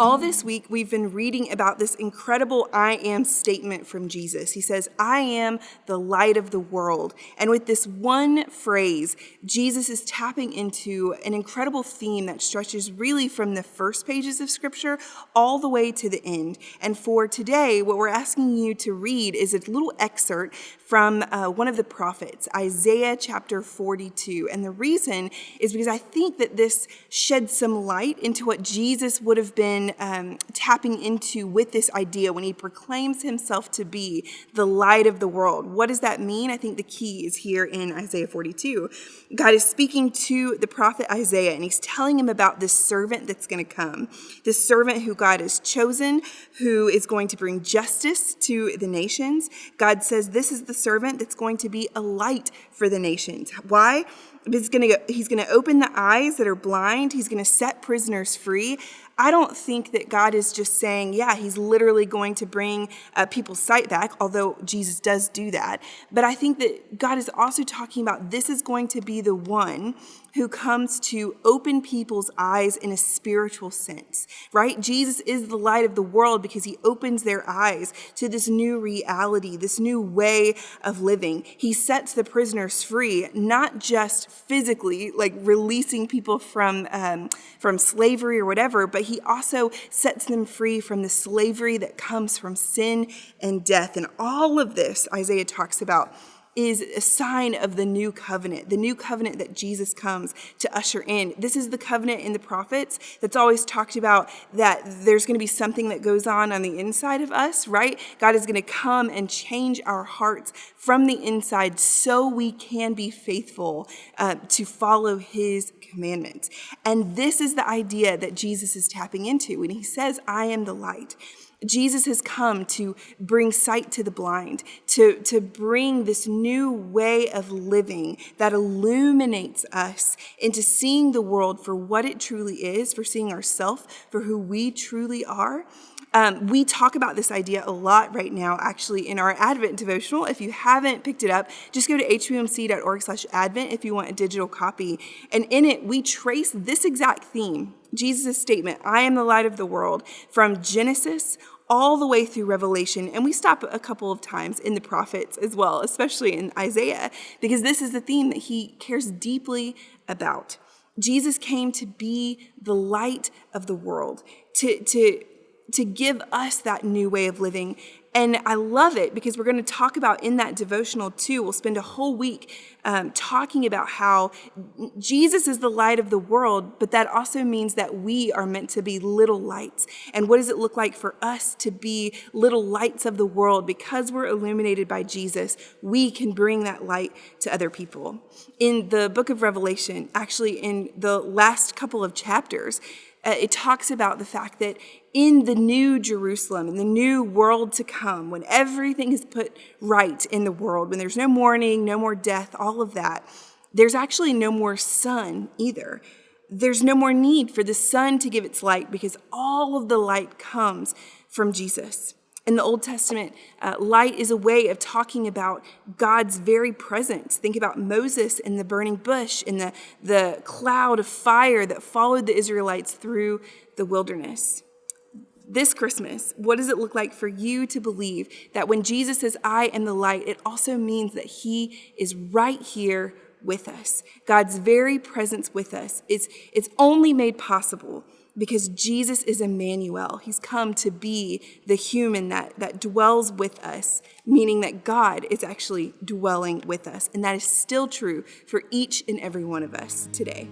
All this week, we've been reading about this incredible I am statement from Jesus. He says, I am the light of the world. And with this one phrase, Jesus is tapping into an incredible theme that stretches really from the first pages of Scripture all the way to the end. And for today, what we're asking you to read is a little excerpt from one of the prophets, Isaiah chapter 42. And the reason is because I think that this sheds some light into what Jesus would have been tapping into with this idea when he proclaims himself to be the light of the world. What does that mean? I think the key is here in Isaiah 42. God is speaking to the prophet Isaiah, and he's telling him about this servant that's going to come, this servant who God has chosen, who is going to bring justice to the nations. God says this is the servant that's going to be a light for the nations. Why? He's going to open the eyes that are blind. He's going to set prisoners free. I don't think that God is just saying, yeah, he's literally going to bring people's sight back, although Jesus does do that. But I think that God is also talking about this is going to be the one who comes to open people's eyes in a spiritual sense, right? Jesus is the light of the world because he opens their eyes to this new reality, this new way of living. He sets the prisoners free, not just physically, like releasing people from slavery or whatever, but he also sets them free from the slavery that comes from sin and death. And all of this, Isaiah talks about, is a sign of the new covenant that Jesus comes to usher in. This is the covenant in the prophets that's always talked about, that there's going to be something that goes on the inside of us, right? God is going to come and change our hearts from the inside so we can be faithful to follow his commandments. And this is the idea that Jesus is tapping into when he says, I am the light. Jesus has come to bring sight to the blind, to bring this new way of living that illuminates us into seeing the world for what it truly is, for seeing ourselves for who we truly are. We talk about this idea a lot right now, actually, in our Advent devotional. If you haven't picked it up, just go to hbmc.org/Advent if you want a digital copy. And in it, we trace this exact theme, Jesus' statement, I am the light of the world, from Genesis all the way through Revelation. And we stop a couple of times in the prophets as well, especially in Isaiah, because this is the theme that he cares deeply about. Jesus came to be the light of the world, to give us that new way of living. And I love it because we're going to talk about in that devotional too. We'll spend a whole week talking about how Jesus is the light of the world, but that also means that we are meant to be little lights. And what does it look like for us to be little lights of the world? Because we're illuminated by Jesus, we can bring that light to other people. In the book of Revelation, actually in the last couple of chapters, it talks about the fact that in the new Jerusalem, in the new world to come, when everything is put right in the world, when there's no mourning, no more death, all of that, there's actually no more sun either. There's no more need for the sun to give its light because all of the light comes from Jesus. In the Old Testament, light is a way of talking about God's very presence. Think about Moses in the burning bush, in the cloud of fire that followed the Israelites through the wilderness. This Christmas, what does it look like for you to believe that when Jesus says, I am the light, it also means that he is right here with us. God's very presence with us. It's only made possible because Jesus is Emmanuel. He's come to be the human that dwells with us, meaning that God is actually dwelling with us. And that is still true for each and every one of us today.